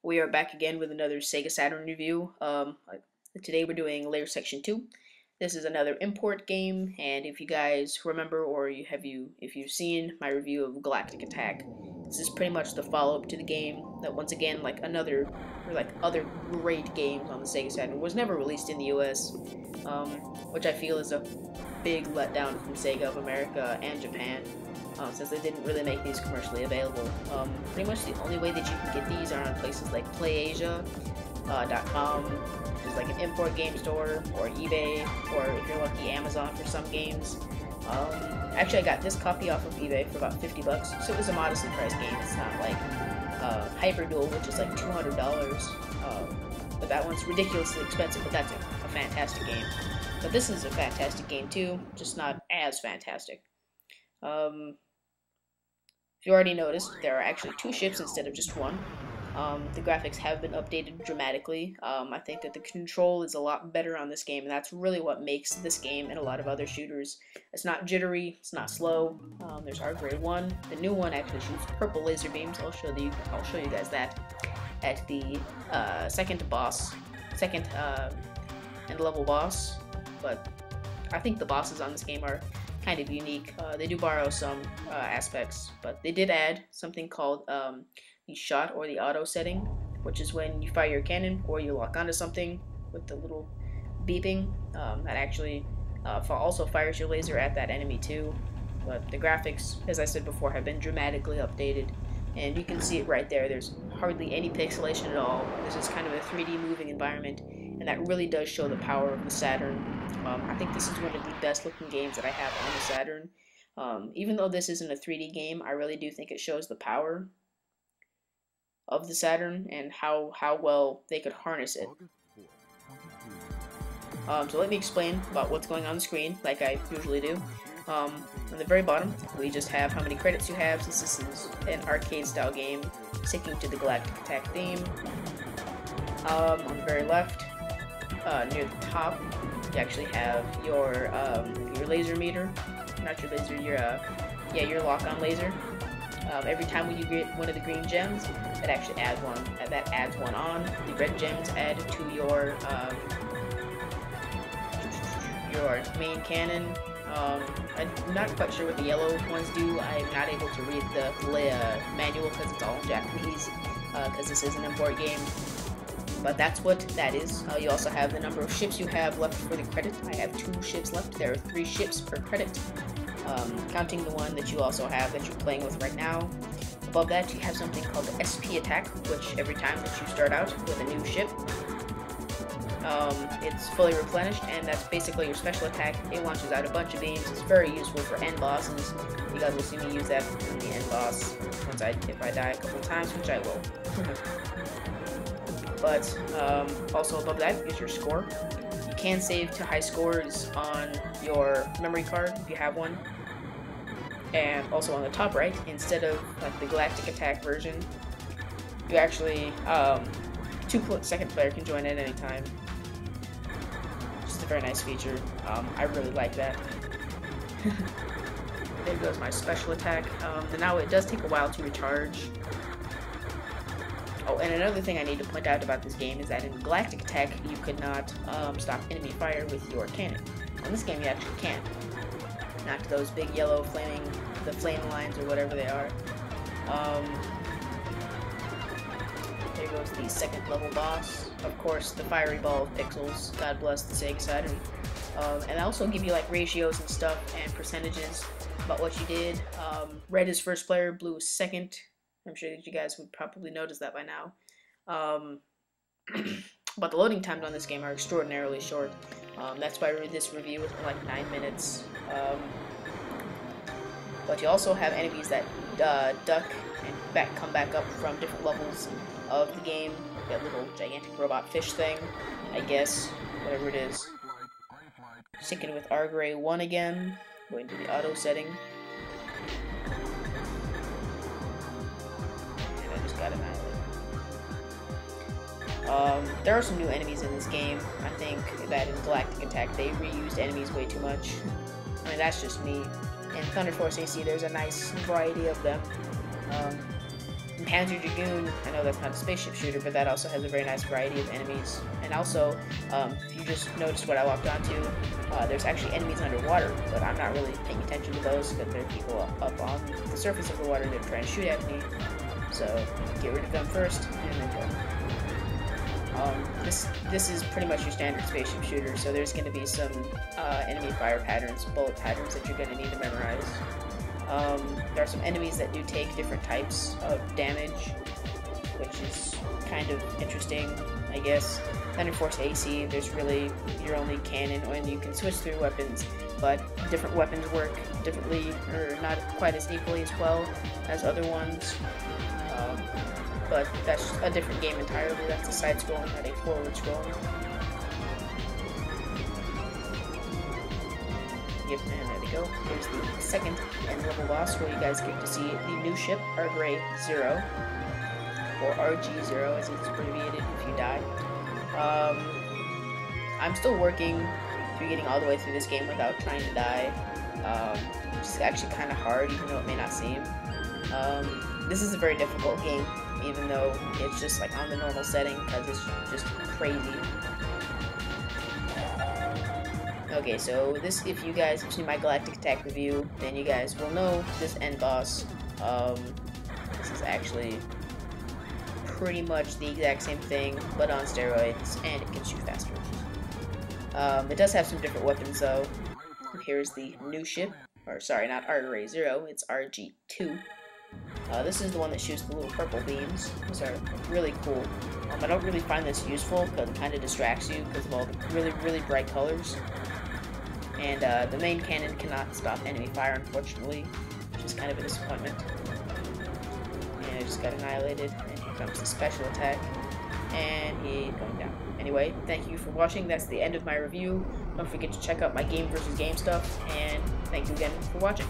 We are back again with another Sega Saturn review. Today we're doing Layer Section 2. This is another import game, and if you guys remember, or if you've seen my review of Galactic Attack, this is pretty much the follow-up to the game that, once again, like other great games on the Sega Saturn, was never released in the US, which I feel is a big letdown from Sega of America and Japan. Since they didn't really make these commercially available. Pretty much the only way that you can get these are on places like PlayAsia.com, which is like an import game store, or eBay, or if you're lucky, Amazon for some games. Actually, I got this copy off of eBay for about 50 bucks, so it was a modestly priced game. It's not like Hyper Duel, which is like $200, but that one's ridiculously expensive, but that's a fantastic game. But this is a fantastic game too, just not as fantastic. If you already noticed, there are actually two ships instead of just one. The graphics have been updated dramatically. I think that the control is a lot better on this game, and that's really what makes this game and a lot of other shooters. It's not jittery, it's not slow. There's our grade 1. The new one actually shoots purple laser beams. I'll show you guys that at the second end level boss. But I think the bosses on this game are kind of unique. They do borrow some aspects, but they did add something called the shot or the auto setting, which is when you fire your cannon or you lock onto something with the little beeping, that actually also fires your laser at that enemy too. But the graphics, as I said before, have been dramatically updated, and you can see it right there. There's hardly any pixelation at all. This is kind of a 3D moving environment, and that really does show the power of the Saturn. I think this is one of the best looking games that I have on the Saturn. Even though this isn't a 3D game, I really do think it shows the power of the Saturn and how well they could harness it. So let me explain about what's going on the screen, like I usually do. On the very bottom, we just have how many credits you have, since this is an arcade-style game, sticking to the Galactic Attack theme. On the very left, near the top, you actually have your laser meter, not your laser, your lock-on laser. Every time when you get one of the green gems, that actually adds one. That adds one on. The red gems add to your main cannon. I'm not quite sure what the yellow ones do. I'm not able to read the manual because it's all in Japanese, because this is an import game. But that's what that is. You also have the number of ships you have left for the credit. I have 2 ships left. There are 3 ships per credit, counting the one that you also have that you're playing with right now. Above that, you have something called the SP attack, which every time that you start out with a new ship, it's fully replenished, and that's basically your special attack. It launches out a bunch of beams. It's very useful for end bosses. You guys will see me use that in the end boss if I die a couple times, which I will. But also above that is your score. You can save to high scores on your memory card if you have one. And also on the top right, instead of like the Galactic Attack version, you actually second player can join at any time. Just a very nice feature. I really like that. There goes my special attack. And now it does take a while to recharge. Oh, and another thing I need to point out about this game is that in Galactic Attack, you could not stop enemy fire with your cannon. On this game, you actually can. Not those big yellow flame lines or whatever they are. There goes the second level boss. Of course, the fiery ball of pixels. God bless the Sega Saturn. And I also give you like ratios and stuff and percentages about what you did. Red is first player, blue is second. I'm sure that you guys would probably notice that by now. But the loading times on this game are extraordinarily short. That's why this review is like 9 minutes. But you also have enemies that duck and come back up from different levels of the game. That little gigantic robot fish thing, I guess, whatever it is. Sticking with our grade 1 again, going to the auto setting. Got annihilated. There are some new enemies in this game. I think that in Galactic Attack they reused enemies way too much. I mean, that's just me. In Thunder Force AC, there's a nice variety of them. Panzer Dragoon, I know that's not a spaceship shooter, but that also has a very nice variety of enemies. And also, if you just noticed what I walked onto, there's actually enemies underwater, but I'm not really paying attention to those because there are people up on the surface of the water that are trying to shoot at me. So get rid of them first, and then go. This is pretty much your standard spaceship shooter, so there's going to be some enemy fire patterns, bullet patterns that you're going to need to memorize. There are some enemies that do take different types of damage, which is kind of interesting, I guess. Thunder Force AC, there's really your only cannon, and you can switch through weapons, but different weapons work differently, or not quite as equally as well as other ones. But that's a different game entirely. That's a side-scrolling, not a forward-scrolling. Yep, and there we go. Here's the second end-level boss, where you guys get to see the new ship, Argray 0, or RG0 as it's abbreviated if you die. I'm still working through getting all the way through this game without trying to die. It's actually kind of hard, even though it may not seem. This is a very difficult game, even though it's just like on the normal setting, because it's just crazy. Okay, so this, if you guys have seen my Galactic Attack review, then you guys will know this end boss. This is actually pretty much the exact same thing, but on steroids, and it can shoot faster. It does have some different weapons though. Here's the new ship, or sorry, not Argray 0, it's RG2. This is the one that shoots the little purple beams. These are really cool. I don't really find this useful because it kind of distracts you because of all the really bright colors. And the main cannon cannot stop enemy fire, unfortunately, which is kind of a disappointment. And it just got annihilated, and here comes the special attack, and he's going down. Anyway, thank you for watching. That's the end of my review. Don't forget to check out my game versus game stuff, and thank you again for watching.